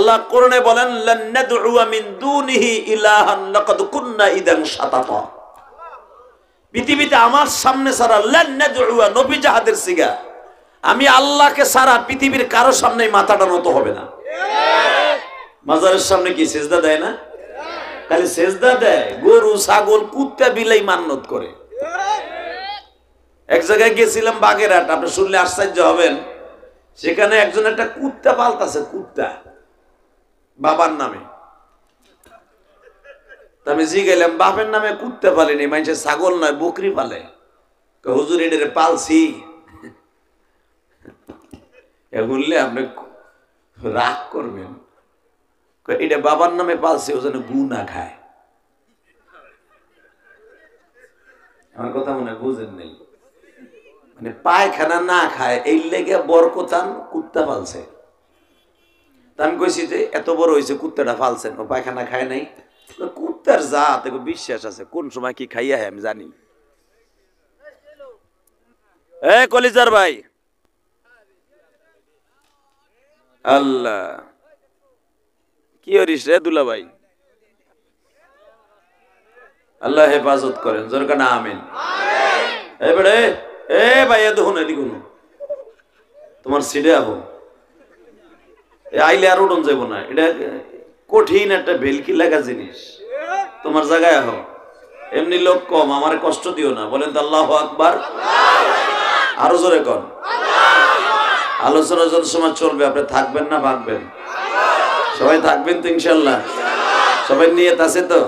আল্লাহ কোরআনে বলেন লান নাদউ মিন দুনিহি ইলাহান লাকাদ কুননা ইদান শাতাতা। পৃথিবীতে আমার সামনে ছাড়া লান নাদউ নবী জাহাদের সিগা, আমি আল্লাহকে ছাড়া পৃথিবীর কারো সামনে মাথাটা নত হবে না। মাজারের সামনে কি সেজদা দেয় না? খালি সেজদা দেয়, গরু ছাগল কুত্তা বিলাই মান্নত করে। এক জায়গায় গেছিলাম বাগেরহাট, আপনি শুনলে আশ্চর্য হবেন। সেখানে একজন একটা কুত্তা পালতাছে, কুত্তা বাবার নামে। আমি জিজ্ঞাসলাম বাপের নামে কুত্তা পালেনি, মানুষের ছাগল নয় বকরি পালে। হুজুর এটারে পালছি। বললে আপনি রাগ করবেন, এটা বাবার নামে পালছি ও যেন গু না খায়। আমার কথা মনে হয় বুঝেন নেই, মানে পায়খানা না খায় এই লেগে বরকতান কুত্তা পালছে। তা আমি কইছি যে এত বড় হয়েছে কুত্তাটা পালছেন, ও পায়খানা খায় নাই? কুত্তার জাত বিশ্বাস আছে, কোন সময় কি খাইয়া হয় আমি জানি। এ কলিজার ভাই, আল্লাহ কি হরিস রে দুলা ভাই, আল্লাহ হেফাজত করেন, জোরকার না আমিন। এবারে এ ভাই দেখুন এদিকে তোমার সিডে আবো আইলে আর উঠন যাব না, এটা কঠিন একটা ভেলকি লাগা জিনিস। তোমার জায়গায় আহ, এমনি লোক কম, আমার কষ্ট দিও না। বলেন তো আল্লাহু আকবার, আরো জোরে কর। আলোচনা যত সময় চলবে আপনি থাকবেন না ভাগবেন? সবাই থাকবেন তো ইনশাল্লাহ? সবাই নিয়ত আছে তো?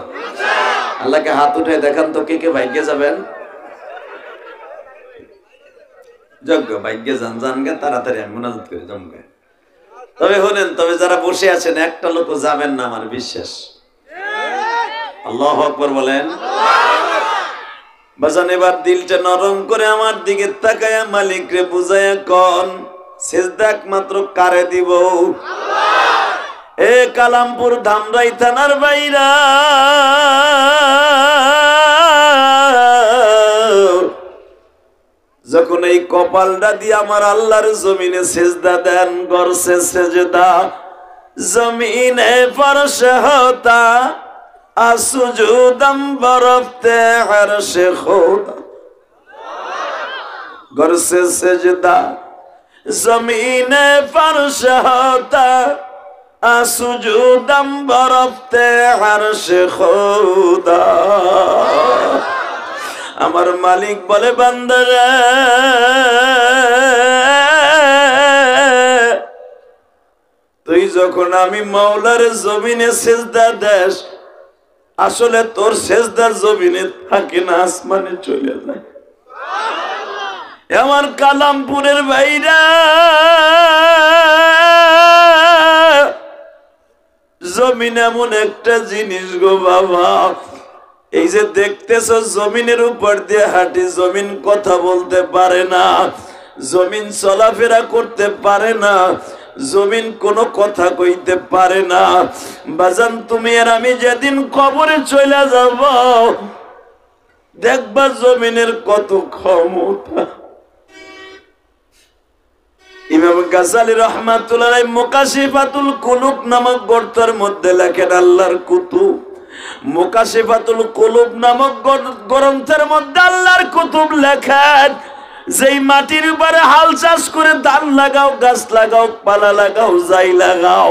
আল্লাহকে হাত উঠে দেখান তো কে কে ভাগ্যে যাবেন। যজ্ঞ ভাগ্যে যান, যান গে তাড়াতাড়ি, আমি মুনাজাত করে জমকে। তবে হলেন, তবে যারা বসে আছেন একটা লোক যাবেন না আমার বিশ্বাস। আল্লাহু আকবার বলেন। বাজান এবার দিলটা নরম করে আমার দিকে তাকায়া মালিক রে বুঝায়া কোন সিজদা একমাত্র কারে দিব? এ কালামপুর ধামরাই থানার বাইরা, যখন এই কপালটা দিয়ে আমার আল্লাহর জমিনে সেজদা দেন, গরসে সেজদা জমিনে ফরশ হতা আসুজুদম বরফতে আরশে খোদা। গরসে সেজদা জমিনে ফরশ হতা আসুজুদম বরফতে আরশে খোদা। আমার মালিক বলে বান্দারা, তুই যখন আমি মাওলার জমিনে সেজদা দেস, আসলে তোর সেজদার জমিনে থাকে না, আসমানে চলে যায়। আমার কালামপুরের ভাইরা, জমিন এমন একটা জিনিস গো বাবা, এই যে দেখতেছ জমিনের উপর দিয়ে হাঁটি, জমিন কথা বলতে পারে না, জমিন চলাফেরা করতে পারে না, জমিন কোনো কথা কইতে পারে না। বাজান তুমি আর আমি যেদিন কবরে চলে যাব, দেখবা জমিনের কত ক্ষমতা। ইমাম গাজ্জালী রাহমাতুল্লাহ আলাইহি মুকাশিফাতুল কুলুব নামক গ্রন্থের মধ্যে লেখেন, আল্লাহর কুতুব মুকাশিফাতুল কুলুব নামক গ্রন্থের মধ্যে আল্লাহর কুতুব লেখেন, যেই মাটির উপরে হাল চাষ করে ধান লাগাও, গাছ লাগাও, পালা লাগাও, যাই লাগাও,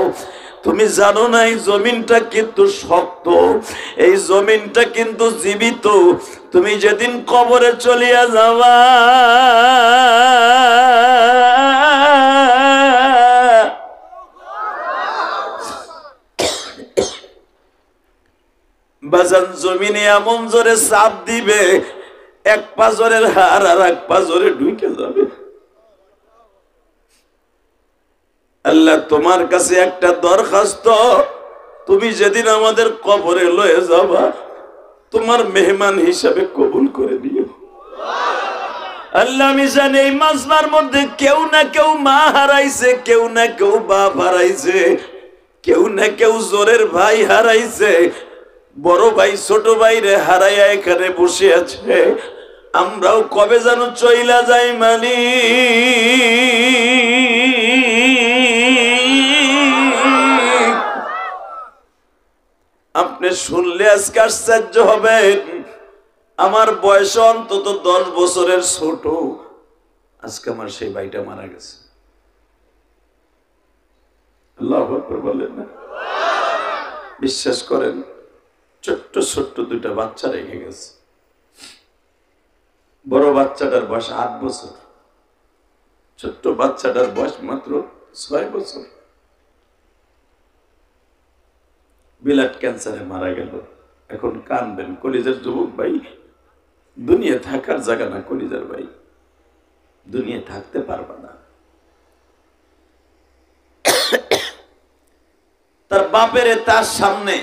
তুমি জানো না এই জমিনটা কিন্তু শক্ত, এই জমিনটা কিন্তু জীবিত। তুমি যেদিন কবরে চলিয়া যাবা, বাজান জমিনে এমন জোরে চাপ দিবে, এক পাজরের হার আর এক পাজরে ঢুকে যাবে। আল্লাহ তোমার কাছে একটা দরখাস্ত, তুমি যেদিন আমাদের কবরে লয়ে যাবা, তোমার মেহমান হিসাবে কবুল করে দিও। আল্লাহ আমি জানি এই মাজমার মধ্যে কেউ না কেউ মা হারাইছে, কেউ না কেউ বাপ হারাইছে, কেউ না কেউ জোরের ভাই হারাইছে, বড় ভাই ছোট ভাই রে হারাইয়া এখানে বসে আছে। আমরাও কবে যেন চইলা যাই মালিক। শুনলে আজকে আশ্চর্য হবেন, আমার বয়স অন্তত 10 বছরের ছোট, আজকে আমার সেই ভাইটা মারা গেছে। আল্লাহু আকবার বলেন না? বিশ্বাস করেন, ছোট্ট ছোট্ট 2টা বাচ্চা রেখে গেছে। বড় বাচ্চাটার বয়স 8 বছর, ছোট্ট বাচ্চাটার বয়স মাত্র 6 বছর। বিলাট ক্যান্সারে মারা গেল। এখন কানবেন, কলিজার যুবক ভাই, দুনিয়া থাকার জায়গা না কলিজার ভাই, দুনিয়া থাকতে পারবা না। তার বাপেরে তার সামনে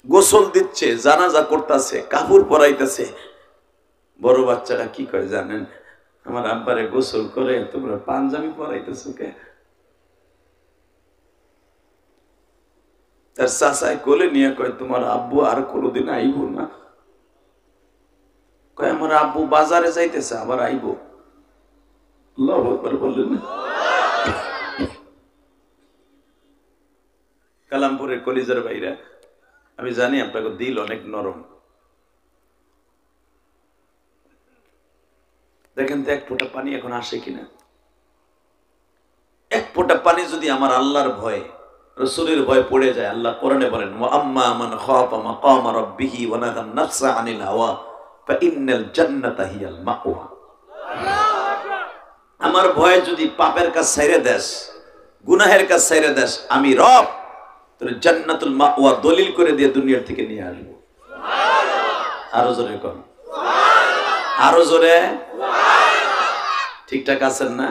গোসল দিচ্ছে, জানাজা করতেছে, কাপড় পরাইতেছে। বড় বাচ্চাটা কি করে জানেন? আমার আব্বারে গোসল করে তোমরা পাঞ্জাবি পরাইতেছো কে? তার চাচায় কোলে নিয়ে কয়, তোমার আব্বু আর কোনোদিন আইব না। কয়, আমার আব্বু বাজারে যাইতেছে, আবার আইব। আল্লাহু আকবার বললেন। কালামপুরের কলিজার ভাইরা, আমি জানি আপনাকে দিল অনেক নরম। দেখেন তো 1 ফোঁটা পানি এখন আসে কিনা? 1 ফোঁটা পানি যদি আমার আল্লাহর ভয়, রাসূলের ভয় পড়ে যায়, আল্লাহ কোরআনে বলেন, ওয়া আম্মা মান খাফা মাকামা রাব্বিহি ওয়া নাহা নাফসা আনিল হাওয়া ফা ইন্নাল জান্নাতা হিয়াল মাওয়া। আমার ভয় যদি পাপের কাজ ছেড়ে দেস, গুনাহের কাজ ছেড়ে দেস, আমি রব তোর জান্নাতুল মাওয়া দলিল করে দিয়ে দুনিয়ার থেকে নিয়ে আসবো। আরো জোরে কোন, আরো জোরে। ঠিকঠাক আছেন না?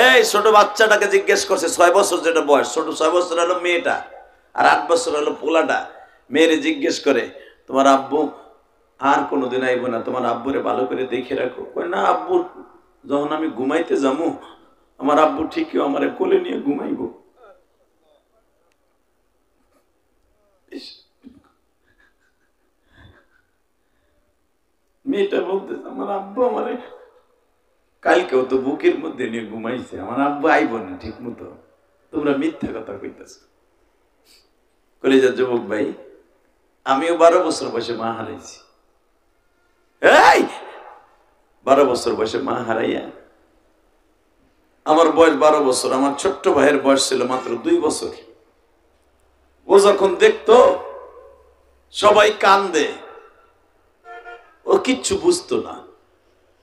এই ছোট বাচ্চাটাকে জিজ্ঞেস করছে, 6 বছর যেটা বয়স, ছোট 6 বছর হলো মেয়েটা, আর 8 বছর হলো পোলাটা। মেয়েরে জিজ্ঞেস করে, তোমার আব্বু আর কোনোদিন আইব না, তোমার আব্বুরে ভালো করে দেখে রাখো। কই না, আব্বু যখন আমি ঘুমাইতে যাবো, আমার আব্বু ঠিকই আমারে কোলে নিয়ে ঘুমাইব। মেয়েটা বলতে, আমার আব্বু আমারে কালকেও তো বুকের মধ্যে নিয়ে ঘুমাইছে, আমার আব্বু আইব না ঠিক মতো। তোমরা মিথ্যা কথা কইতেছ। কলিজার যুবক ভাই, আমিও 12 বছর বয়সে মা হারাইছি। এই 12 বছর বয়সে মা হারাইয়া, আমার বয়স 12 বছর, আমার ছোট্ট ভাইয়ের বয়স ছিল মাত্র 2 বছর। ও যখন দেখতো সবাই কান্দে, ও কিচ্ছু বুঝতো না।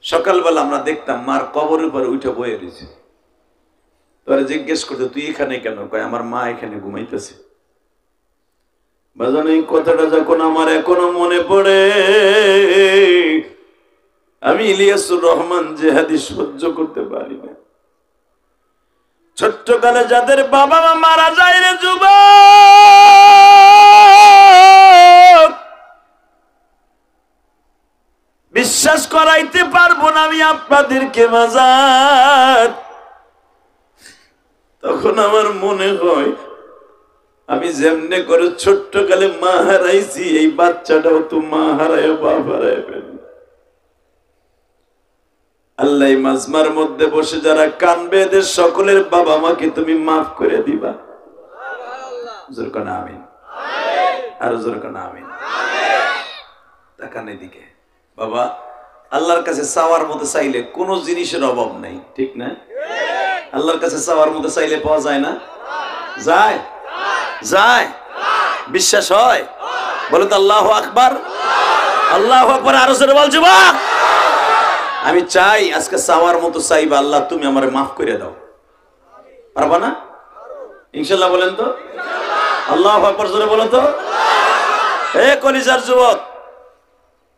সকালবেলা আমরা দেখতাম মার কবরের উপরে উঠে বয়ে রয়েছে। তোরা জিজ্ঞেস করতো, তুই এখানে কেন? কয়, আমার মা এখানে ঘুমাইতেছে। বাজান, এই কথাটা যখন আমার এখনো মনে পড়ে, আমি ইলিয়াসুর রহমান জেহাদি সহ্য করতে পারি না। ছোট্টকালে যাদের বাবা মা মারা যায় রে যুবক, বিশ্বাস করাইতে পারবো না আমি আপনাদেরকে বাজার। তখন আমার মনে হয়, আমি যেমনে করে ছোট্টকালে মা হারাইছি, এই বাচ্চাটাও তো মা হারায় বাপ হারায় ফেল। আল্লাহ মাজমার মধ্যে বসে যারা কানবে, এদের সকলের বাবা মাকে তুমি মাফ করে দিবা। জোর করে আমিন, আরো জোর করে আমিন। তাকান এদিকে। বাবা, আল্লাহর কাছে চাওয়ার মতো চাইলে কোনো জিনিসের অভাব নাই, ঠিক না? আল্লাহর কাছে চাওয়ার মতো চাইলে পাওয়া যায় না? যায়, যায়। বিশ্বাস হয়? বলো তো আল্লাহু আকবার। আল্লাহু আকবার, আরো জোরে বল যুবক। আমি চাই আজকে চাওয়ার মতো চাইবা, আল্লাহ তুমি আমারে মাফ করে দাও। পারবা না? ইনশাআল্লাহ বলেন তো। আল্লাহু আকবার জোরে বলো তো। হে কলিজার যুবক,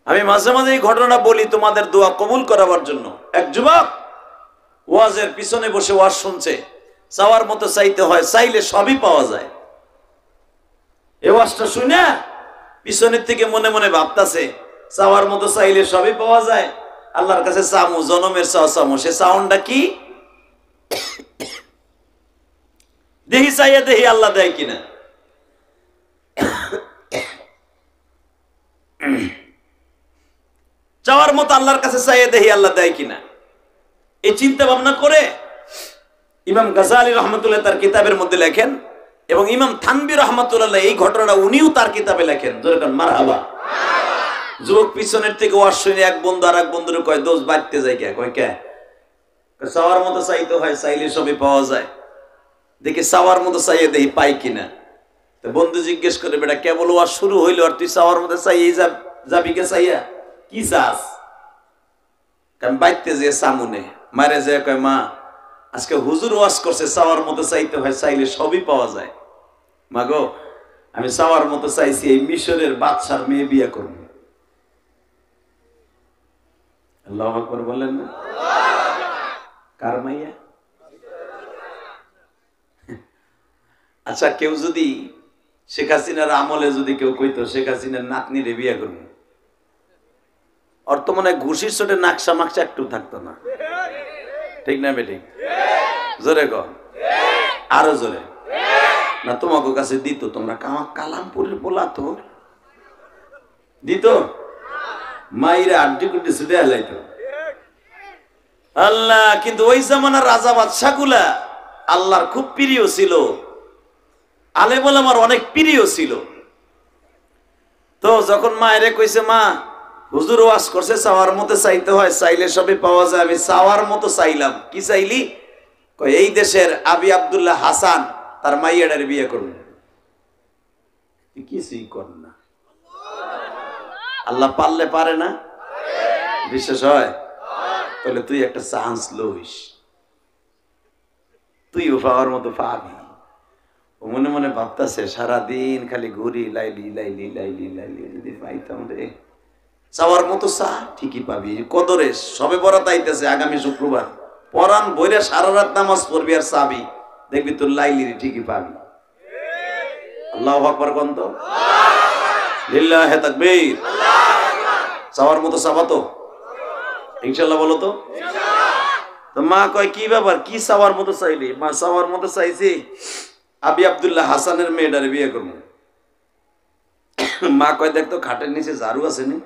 আমি মাঝে মাঝে এই ঘটনা বলি তোমাদের দোয়া কবুল করাবার জন্য। এক যুবক ওয়াজের পিছনে বসে ওয়াজ শুনছে, চাওয়ার মতো চাইতে হয়, চাইলে সবই পাওয়া যায়। এই ওয়াজটা শুনে পিছনের থেকে মনে মনে ভাবতাছে, চাওয়ার মতো চাইলে সবই পাওয়া যায়, আল্লাহর কাছে চামু, জনমের চাও চামু, সে সাউন্ডটা কি দেখি, চাইয়া দেখি আল্লাহ দেয় কিনা। চাওয়ার মতো আল্লাহর কাছে চাইয়া দেখি আল্লাহ দেয় কিনা। এই চিন্তা ভাবনা করে ইমাম গাজালি রহমতুল্লাহ তার কিতাবের মধ্যে লেখেন, এবং ইমাম থানভী রহমাতুল্লাহ এই ঘটনাটা উনিও তার কিতাবে লেখেন। যেরকম মারহাবা। যুবক পিছনের থেকে ওয়াজ শুনে এক বন্ধু আর এক বন্ধুরে কয়, দোষ বাড়তে যায় কে? কয় কে? চাওয়ার মতো চাইতে হয়, চাইলে সবই পাওয়া যায়। দেখি চাওয়ার মতো চাইয়ে দেখি পাই কিনা। তো বন্ধু জিজ্ঞেস করে, বেটা কেবল ওয়াজ শুরু হইলো আর তুই চাওয়ার মতো চাইয়ে যাবি কে? চাইয়া কি চাস? কারণ বাইতে যে সামুনে মারে যায়, কয় মা আজকে হুজুর ওয়াজ করছে চাওয়ার মতো চাইতে হয়, চাইলে সবই পাওয়া যায়। মা গো, আমি চাওয়ার মতো চাইছি এই মিশরের বাদশার মেয়ে বিয়ে করব। আল্লাহু আকবার বলেন না? কার মাইয়া? আচ্ছা, কেউ যদি শেখ হাসিনার আমলে যদি কেউ কইতো শেখ হাসিনার নাতনি রে বিয়ে করব, অর্থ মানে ঘুষির চোটে নাকশা মাকশা একটু থাকতো না। ঠিক না বেঠিক? জোরে কর, আরো জোরে। না তোমাকে কাছে দিত? তোমরা কালামপুরের পোলা তো দিত, মাইরা আড্ডি কুড্ডি ছুটে আলাইতো। আল্লাহ, কিন্তু ওই জামানার রাজা বাদশা গুলা আল্লাহর খুব প্রিয় ছিল, আলেম ওলামার অনেক প্রিয় ছিল। তো যখন মায়েরে কইছে, মা হুজুর ওয়াজ করছে চাওয়ার মতো চাইতে হয়, চাইলে সবই পাওয়া যায়, আমি চাওয়ার মতো চাইলাম। কি চাইলি? কয় এই দেশের আবি আব্দুল্লাহ হাসান তার মাইয়াডারে বিয়ে করবে। কিছুই কর না, আল্লাহ পারলে পারে না? বিশ্বাস হয়? তাহলে তুই একটা চান্স লইস, তুইও পাওয়ার মতো পাবি। ও মনে মনে ভাবতেছে সারাদিন খালি ঘুরি, লাইলি লাইলি লাইলি লাইলি, যদি পাইতাম রে চাওয়ার মতো চা ঠিকই পাবি। কদরে সবে বরাত আইতেছে আগামী শুক্রবার, পরান বইরে সারা রাত নামাজ পড়বি আর চাবি, দেখবি তোর লাইলি ঠিকই পাবি। আল্লাহু আকবার গন্ত, লিল্লাহি তাকবীর। চাওয়ার মতো চাবা তো ইনশাআল্লাহ? বলো তো। তো মা কয় কি ব্যাপার, কি চাওয়ার মতো চাইলি? মা চাওয়ার মতো চাইছি আবি আব্দুল্লাহ হাসানের মেয়েটারে বিয়ে করবো। মা কয় দেখ তো খাটের নিচে ঝাড়ু আছে নি?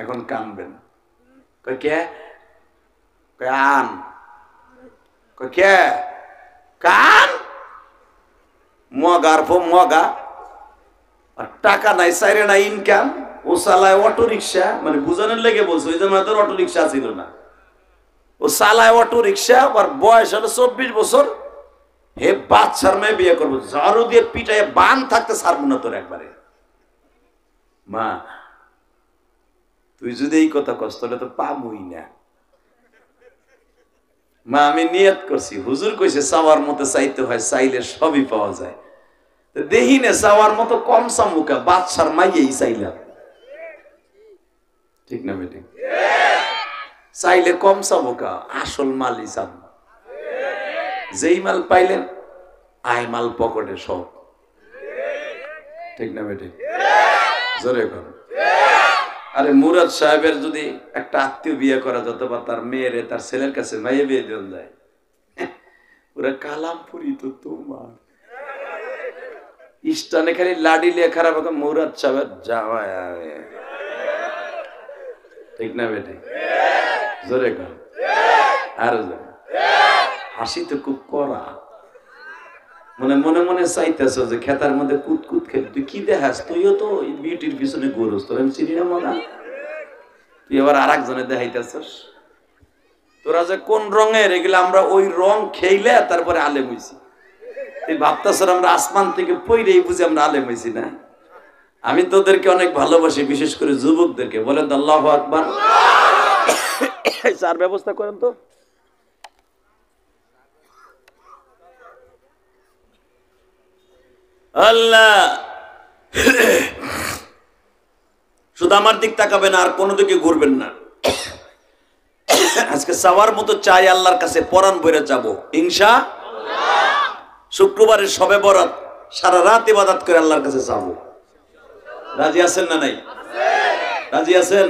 এখন কানবেন। কয় কে? কয় আন। কয় কে? কান মগার ফো মগা, আর টাকা নাই, সাইরে নাই ইনকাম। ও চালায় অটো রিক্সা, মানে বুঝানোর লেগে বলছে, ওই জন্য অটো রিক্সা ছিল না। ও চালায় অটো রিক্সা, আর বয়স হলো 24 বছর। হে বাচ্চার মেয়ে বিয়ে করবো, ঝাড়ু দিয়ে পিটায় বান থাকতে ছাড়বো না তোর একবারে। মা তুই যদি এই কথা কস তাহলে তো পাবই না। মা আমি নিয়ত করছি, হুজুর কইছে চাওয়ার মতো চাইতে হয়, চাইলে সবই পাওয়া যায়। দেহি নে চাওয়ার মতো কম চামুকা, বাদশার মাইয়েই চাইলাম। ঠিক না বেটি? চাইলে কম চামুকা, আসল মালই চাম। যেই মাল পাইলেন আয় মাল পকেটে সব। ঠিক না বেটি? জোরে কর। আরে মুরাদ সাহেবের যদি একটা আত্মীয় বিয়ে করা যেত বা তার মেয়েরে তার ছেলের কাছে মাইয়ে বিয়ে দেওয়া যায়, ওরা কালামপুরি তো তোমার ইস্টানে খালি লাডি লিয়ে খারাপ মুরাদ সাহেবের জামাই। ঠিক না বেটি? জোরে কর, আরো জোরে। হাসি তো খুব করা, মনে মনে মনে চাইতেছ যে খেতার মধ্যে কুতকুত খেলি। তুই কি দেখাস? তুইও তো বিউটির পিছনে ঘুরোস, তোর আমি চিনি না মনে। তুই আবার আর একজনে দেখাইতেছস। তোরা যে কোন রঙের, এগুলো আমরা ওই রং খেইলে তারপরে আলেম হইছি। তুই ভাবতেছ আমরা আসমান থেকে পইরেই বুঝি আমরা আলেম হইছি না? আমি তোদেরকে অনেক ভালোবাসি, বিশেষ করে যুবকদেরকে। বলেন তো আল্লাহু আকবার। স্যার ব্যবস্থা করেন তো। আল্লাহ শুধু আমার দিক তাকাবেন, আর কোনো দিকে ঘুরবেন না। আজকে চাওয়ার মতো চাই আল্লাহর কাছে, পরাণ বইরে যাবো ইনশাআল্লাহ। শুক্রবারের সবে বরাত সারা রাত ইবাদত করে আল্লাহর কাছে যাবো। রাজি আছেন না নাই? রাজি আছেন?